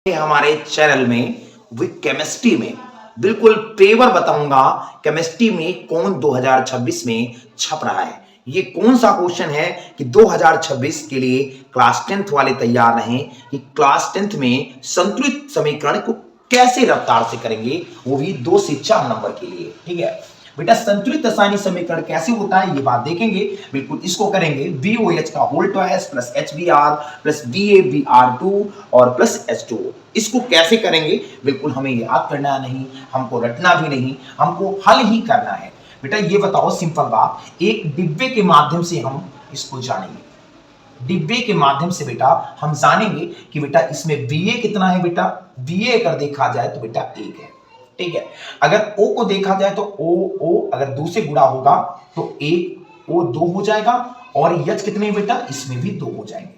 हमारे चैनल में with chemistry में बिल्कुल पेपर बताऊंगा केमिस्ट्री में कौन 2026 में छप रहा है। ये कौन सा क्वेश्चन है कि 2026 के लिए क्लास 10th वाले तैयार रहें कि क्लास 10th में संतुलित समीकरण को कैसे रफ्तार से करेंगे, वो भी 2 से 4 नंबर के लिए। ठीक है बेटा, संतुलित रासायनिक समीकरण कैसे होता है ये बात देखेंगे। बिल्कुल इसको करेंगे VOH का whole twice plus HBr plus VaBr2 और प्लस H2। इसको कैसे करेंगे बिल्कुल हमें याद करना नहीं, हमको रटना भी नहीं, हमको हल ही करना है। बेटा ये बताओ सिंपल बात, एक डिब्बे के माध्यम से हम इसको जानेंगे। डिब्बे के माध्यम से बेटा हम जानेंगे कि बेटा इसमें Va कितना है। बेटा Va अगर देखा जाए तो बेटा 1 है। ठीक है, अगर O को देखा जाए तो O अगर 2 से गुणा होगा तो 1 O 2 हो जाएगा और H कितने बेटा इसमें भी 2 हो जाएंगे।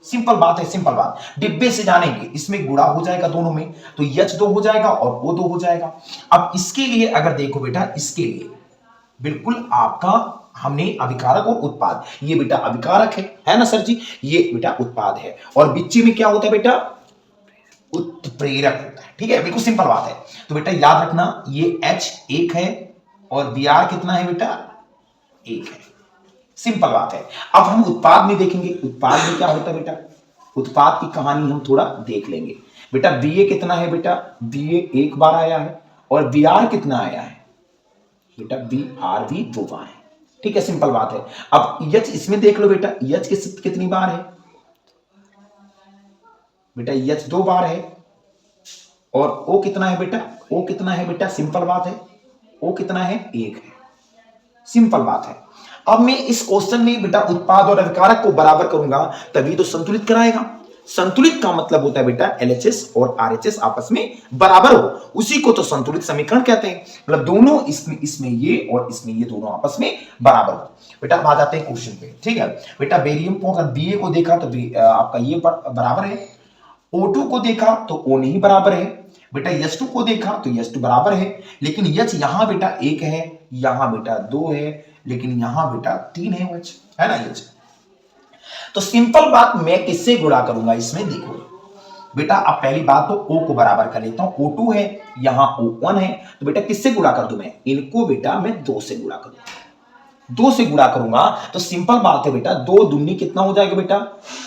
सिंपल बात है, सिंपल बात। डिब्बे से जानेंगे, इसमें गुणा हो जाएगा दोनों में तो H 2 हो जाएगा और O 2 हो जाएगा। अब इसके लिए अगर देखो बेटा, इसके लिए बिल्कुल आपका हमने अभिकारक और उत्पाद, ये बेटा अभिकारक है ना सर जी, ये बेटा उत्पाद है और बिच्ची में क्या होता है बेटा, उत्प्रेरक होता है। ठीक है, बिल्कुल सिंपल बात है। तो बेटा याद रखना ये H 1 है और Br कितना है बेटा 1 है। सिंपल बात है। अब हम उत्पाद में देखेंगे, उत्पाद में क्या होता है बेटा, उत्पाद की कहानी हम थोड़ा देख लेंगे। बेटा Ba कितना है बेटा, Ba 1 बार आया है और Br कितना आया है बेटा, Br भी 2 बार है। ठीक है, सिंपल बात है। अब H इसमें देख लो बेटा, H कितनी बार है बेटा, H 2 बार है और O कितना है बेटा, O कितना है बेटा, सिंपल बात है, O कितना है 1 है। सिंपल बात है। अब मैं इस क्वेश्चन में बेटा उत्पाद और अभिकारक को बराबर करूंगा तभी तो संतुलित कराएगा। संतुलित का मतलब होता है बेटा LHS और RHS आपस में बराबर हो, उसी को तो संतुलित समीकरण कहते हैं। मतलब दोनों इसमें ये और इसमें ये दोनों आपस में बराबर हो। बेटा अब आ जाते हैं क्वेश्चन पे। ठीक है बेटा, बेरियम को अगर Ba को देखा तो आपका ये बराबर है, O2 को देखा तो O नहीं बराबर है, बेटा H2 को देखा तो H2 बराबर है, लेकिन H यहां बेटा 1 है, यहां बेटा 2 है, लेकिन यहां बेटा 3 है H, है ना H। तो सिंपल बात, मैं किससे गुणा करूंगा इसमें देखो बेटा। अब पहली बात तो O को बराबर कर लेता हूं, O2 है, यहां O1 है, तो बेटा किससे गुणा कर दूं मैं इनको, बेटा मैं 2 से गुणा करूंगा। 2 से गुणा करूंगा तो सिंपल बात है बेटा, 2 दूनी कितना हो जाएगा बेटा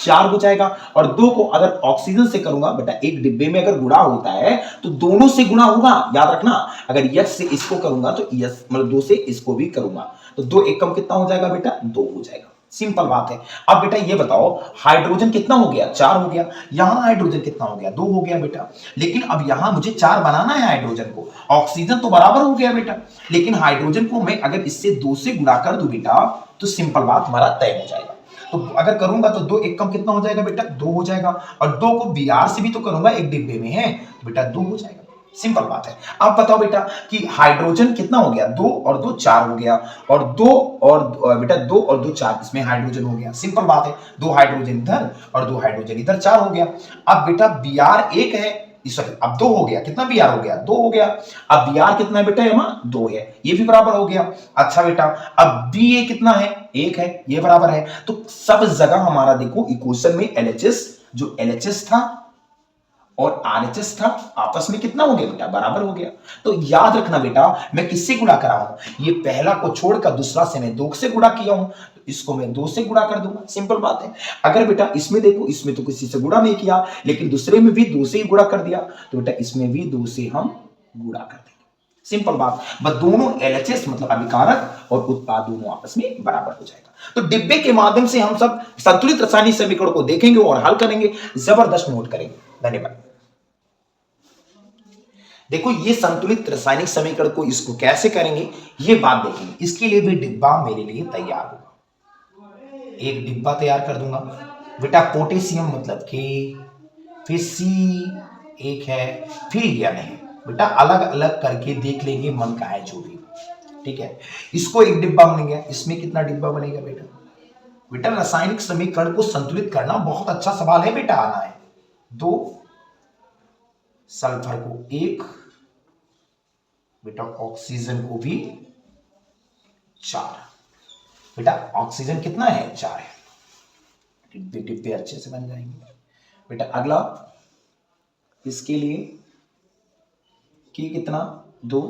4 हो जाएगा। और 2 को अगर ऑक्सीजन से करूंगा बेटा, एक डिब्बे में अगर गुणा होता है तो दोनों से गुणा होगा, याद रखना। अगर H से इसको करूंगा तो H मतलब 2 से इसको भी करूंगा तो 2 एकम कितना हो जाएगा बेटा 2 हो जाएगा। सिंपल बात है। अब बेटा ये बताओ, हाइड्रोजन कितना हो गया 4 हो गया, यहां हाइड्रोजन कितना हो गया 2 हो गया बेटा। लेकिन अब यहां मुझे 4 बनाना है हाइड्रोजन को, ऑक्सीजन तो बराबर हो गया बेटा, लेकिन हाइड्रोजन को मैं अगर इससे 2 से गुणा कर दूं बेटा तो सिंपल बात हमारा तय हो जाएगा। तो अगर करूंगा तो 2 एक कम कितना हो जाएगा बेटा 2 हो जाएगा, और 2 को Br से भी तो करूंगा, एक डिब्बे में है तो बेटा 2 हो जाएगा। सिंपल बात है। अब बताओ बेटा कि हाइड्रोजन कितना हो गया 2 और 2 4 हो गया, और 2 और बेटा 2 और 2 4, इसमें हाइड्रोजन हो गया। सिंपल बात है, 2 हाइड्रोजन इधर और 2 हाइड्रोजन इधर, 4 हो गया। अब बेटा Br 1 है, सॉरी अब 2 हो गया, कितना Br हो गया 2 हो गया। अब Br कितना है बेटा यहाँ 2 है, ये भी बराबर हो गया। अच्छा बेटा अब Ba कितना है 1 है, ये बराबर है। तो सब जगह हमारा देखो इक्वेशन में LHS, जो LHS था और RHS था, आपस में कितना हो गया बेटा बराबर हो गया। तो याद रखना बेटा, मैं किससे गुणा करा हूं, ये पहला को छोड़कर दूसरा से मैं 2 से गुणा किया हूं, तो इसको मैं 2 से गुणा कर दूंगा। सिंपल बात है। अगर बेटा इसमें देखो, इसमें तो किसी से गुणा नहीं किया, लेकिन दूसरे में भी 2 से ही गुणा कर दिया, तो बेटा इसमें भी 2 से हम गुणा कर देंगे। सिंपल बात, बस दोनों LHS मतलब अभिकारक और उत्पाद दोनों आपस में बराबर हो जाएगा। तो डिब्बे के माध्यम से हम सब संतुलित रासायनिक समीकरण को देखेंगे और हल करेंगे। जबरदस्त नोट करेंगे। धन्यवाद। देखो ये संतुलित रासायनिक समीकरण को इसको कैसे करेंगे ये बात देखेंगे। इसके लिए भी डिब्बा मेरे लिए तैयार होगा, एक डिब्बा तैयार कर दूंगा बेटा। पोटेशियम मतलब के, फिर C 1 है, फिर N है बेटा, अलग अलग करके देख लेंगे मन का है जो भी। ठीक है, इसको एक डिब्बा बन गया, इसमें कितना डिब्बा बनेगा बेटा। बेटा रासायनिक समीकरण को संतुलित करना बहुत अच्छा सवाल है बेटा, आना है 2, सल्फर को 1 बेटा, ऑक्सीजन को भी 4 बेटा। ऑक्सीजन कितना है 4 है, डिब्बे डिब्बे अच्छे से बन जाएंगे बेटा। अगला इसके लिए कि कितना 2,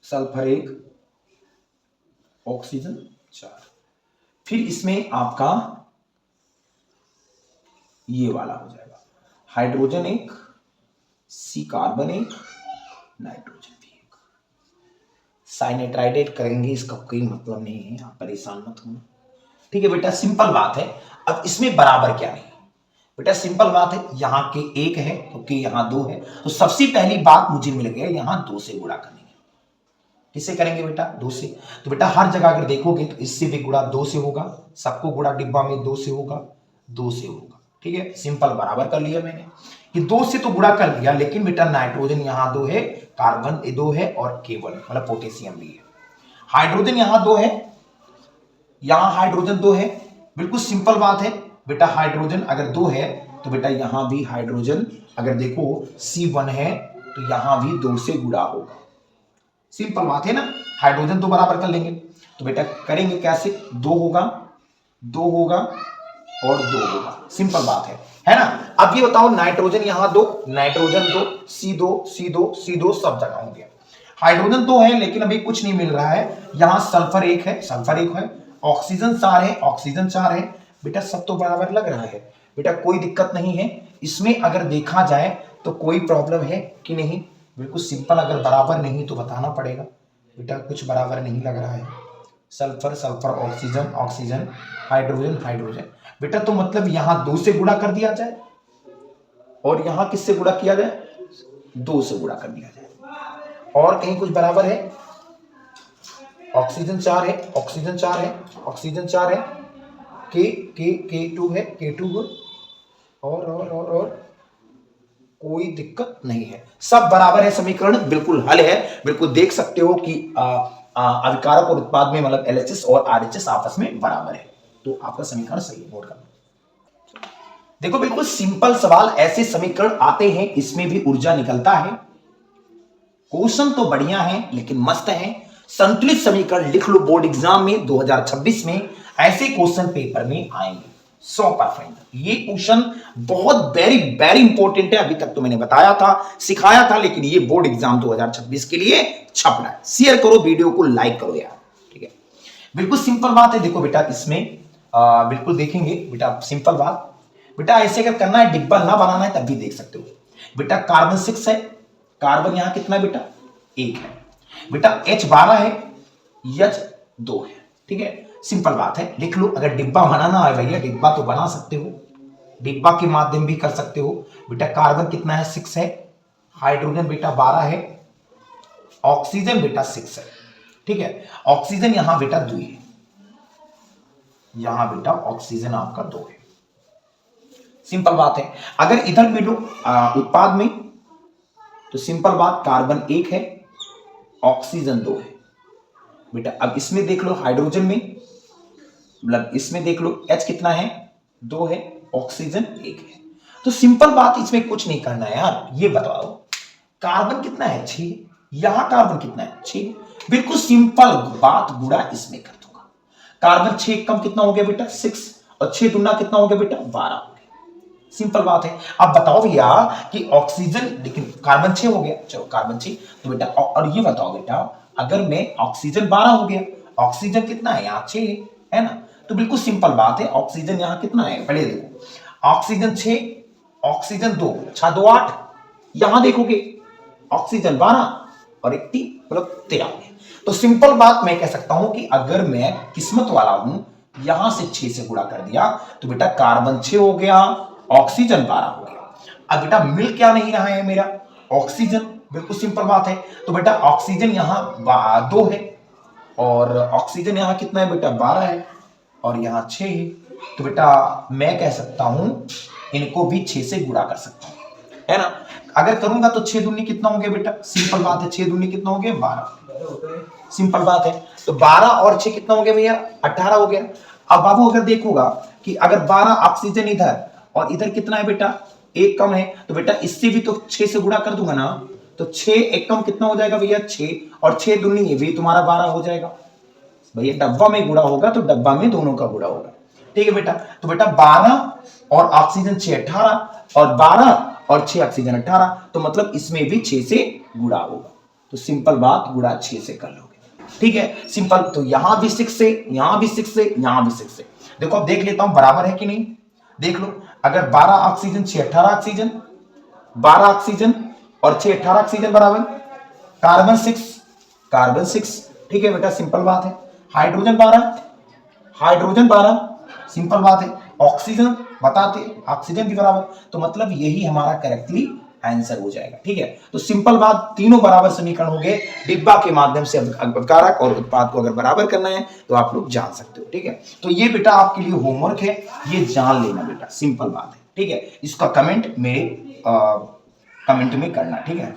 सल्फर 1, ऑक्सीजन 4। फिर इसमें आपका ये वाला हो जाएगा हाइड्रोजन 1, सी कार्बन 1, नाइट्रोजन भी 1। साइनेट्राइडेट करेंगे, इसका कोई मतलब नहीं है, आप परेशान मत होना। ठीक है बेटा, सिंपल बात है। अब इसमें बराबर क्या नहीं बेटा, सिंपल बात है, यहाँ के 1 है क्योंकि यहाँ 2 है, तो सबसे पहली बात मुझे मिल गया यहाँ 2 से गुणा करने। किससे करेंगे बेटा? 2 से। तो बेटा हर जगह अगर देखोगे तो इससे भी गुणा 2 से होगा, सबको गुणा डिब्बा में 2 से होगा, 2 से होगा। ठीक है, सिंपल बराबर कर लिया मैंने कि 2 से तो गुणा कर लिया, लेकिन बेटा नाइट्रोजन यहाँ 2 है, कार्बन 2 है और केवल मतलब पोटेशियम भी है। हाइड्रोजन यहाँ 2 है, यहाँ हाइड्रोजन 2 है, बिल्कुल सिंपल बात है बेटा। हाइड्रोजन अगर 2 है तो बेटा यहां भी हाइड्रोजन अगर देखो C1 है तो यहां भी 2 से गुणा होगा। सिंपल बात है ना, हाइड्रोजन 2 बराबर कर लेंगे। तो बेटा करेंगे कैसे? 2 होगा, 2 होगा और 2 होगा, सिंपल बात है ना। अब ये बताओ नाइट्रोजन यहाँ 2, नाइट्रोजन 2, C2, C2, C2 सब जगह होंगे। हाइड्रोजन 2 है लेकिन अभी कुछ नहीं मिल रहा है। यहाँ सल्फर 1 है, सल्फर 1 है, ऑक्सीजन 4 है, ऑक्सीजन 4 है। बेटा सब तो बराबर लग रहा है बेटा, कोई दिक्कत नहीं है इसमें। अगर देखा जाए तो कोई प्रॉब्लम है कि नहीं? बिल्कुल सिंपल, अगर बराबर नहीं तो बताना पड़ेगा बेटा, कुछ बराबर नहीं लग रहा है। Sulphur sulphur, oxygen oxygen, hydrogen hydrogen. बेटा तो मतलब यहां 2 से गुणा कर दिया जाए और यहां किससे गुणा किया जाए? 2 से गुणा कर दिया जाए। और कहीं कुछ बराबर है? ऑक्सीजन 4 है, ऑक्सीजन 4 है, ऑक्सीजन 4 है, K2 है, K2 है, और कोई दिक्कत नहीं है, सब बराबर है। समीकरण बिल्कुल हल है, बिल्कुल देख सकते हो कि अभिकारक और उत्पाद में मतलब LHS और RHS आपस में बराबर है, तो आपका समीकरण सही है। नोट करना। देखो बिल्कुल सिंपल सवाल, ऐसे समीकरण आते हैं, इसमें भी ऊर्जा निकलता है। क्वेश्चन तो बढ़िया है लेकिन मस्त है। संतुलित समीकरण लिख लो, बोर्ड एग्जाम में 2026 में ऐसे क्वेश्चन पेपर में आएंगे 100%। ये क्वेश्चन बहुत वेरी वेरी इंपॉर्टेंट है। अभी तक तो मैंने बताया था, सिखाया था, लेकिन ये बोर्ड एग्जाम 2026 के लिए छप रहा है। शेयर करो वीडियो को, लाइक करो यार, ठीक है। बिल्कुल सिंपल बात है। देखो बेटा इसमें बिल्कुल देखेंगे बेटा, सिंपल बात बेटा, ऐसे अगर करना है, डिब्बा ना बनाना है तब भी देख सकते हो बेटा। कार्बन 6 है, कार्बन यहां कितना है बेटा? 1 है बेटा। H12 है, H2 है, ठीक है, सिंपल बात है, लिख लो। अगर डिब्बा बनाना है भैया, डिब्बा तो बना सकते हो, डिब्बा के माध्यम भी कर सकते हो बेटा। कार्बन कितना है? 6 है, हाइड्रोजन बेटा 12 है, ऑक्सीजन बेटा 6 है, ठीक है। ऑक्सीजन यहां बेटा 2 है, यहां बेटा ऑक्सीजन आपका 2 है, सिंपल बात है। अगर इधर मिलो उत्पाद में तो सिंपल बात, कार्बन 1 है, ऑक्सीजन 2 है बेटा। अब इसमें देख लो हाइड्रोजन में, मतलब इसमें देख लो H कितना है? 2 है, ऑक्सीजन 1 है। तो सिंपल बात, इसमें कुछ नहीं करना है यार। ये बताओ कार्बन कितना है? 6। यहां कार्बन कितना है? 6। बिल्कुल सिंपल बात, गुणा इसमें कर दूंगा। कार्बन 6 कम कितना हो गया बेटा? 6, और 6 दुना कितना हो गया बेटा? 12 हो गया। सिंपल बात है। अब बताओ भैया कि ऑक्सीजन, लेकिन कार्बन 6 हो गया, चलो कार्बन 6, तो बेटा और ये बताओ बेटा, अगर मैं ऑक्सीजन 12 हो गया, ऑक्सीजन कितना है? यहाँ 6 है ना। तो बिल्कुल सिंपल बात है, ऑक्सीजन यहाँ कितना है? पहले देखो, ऑक्सीजन 6, ऑक्सीजन 2, 6 2 8, यहां देखोगे ऑक्सीजन 12 और 1 3, मतलब 13। तो सिंपल बात मैं कह सकता हूं कि अगर मैं किस्मत वाला हूं, यहां से 6 से गुणा कर दिया तो बेटा कार्बन 6 हो गया, ऑक्सीजन 12 हो गया। अब बेटा मिल क्या नहीं रहा है मेरा? ऑक्सीजन, बिल्कुल सिंपल बात है। तो बेटा ऑक्सीजन यहां 2 है और ऑक्सीजन यहां कितना है बेटा? 12 है और यहां 6 है। तो बेटा मैं कह सकता हूं इनको भी 6 से गुणा कर सकता हूं, है ना। अगर करूंगा तो 6 दूनी कितना हो गया बेटा? सिंपल बात है, 6 दूनी कितना हो गया? 12, सिंपल बात है। तो 12 और 6 कितना हो गया भैया? 18 हो गया। अब बाबू अगर देखूंगा कि अगर 12 ऑक्सीजन इधर और इधर कितना है बेटा? 1 कम है, तो बेटा इससे भी तो 6 से गुणा कर दूंगा ना। तो 6 1 कम कितना हो जाएगा भैया? 6, और 6 दूनी ये भी तुम्हारा 12 हो जाएगा भैया। डब्बा में गुणा होगा तो डब्बा में दोनों का गुणा होगा, ठीक है बेटा। तो बेटा 12 और ऑक्सीजन 6 18, और 12 और 6 ऑक्सीजन 18, तो मतलब इसमें भी 6 से गुणा होगा। तो सिंपल बात, गुणा 6 से कर लोगे, ठीक है, सिंपल। तो यहां भी 6 से, यहां भी 6 से, यहां भी 6 से। देखो अब देख लेता हूं बराबर है कि नहीं, देख लो। अगर 12 ऑक्सीजन 6 18 ऑक्सीजन, 12 ऑक्सीजन और 6 18 ऑक्सीजन बराबर कार्बन 6, कार्बन 6, ठीक है बेटा, सिंपल बात है। हाइड्रोजन 12, हाइड्रोजन 12, सिंपल बात है। ऑक्सीजन बताते, ऑक्सीजन भी बराबर, तो मतलब यही हमारा करेक्टली आंसर हो जाएगा, ठीक है। तो सिंपल बात, तीनों बराबर समीकरण हो गए। डिब्बा के माध्यम से अपकारक और उत्पाद को अगर बराबर करना है तो आप लोग जान सकते हो, ठीक है। तो ये बेटा आपके लिए होमवर्क है, ये जान लेना बेटा, सिंपल बात है, ठीक है। इसका कमेंट मेरे कमेंट में करना, ठीक है।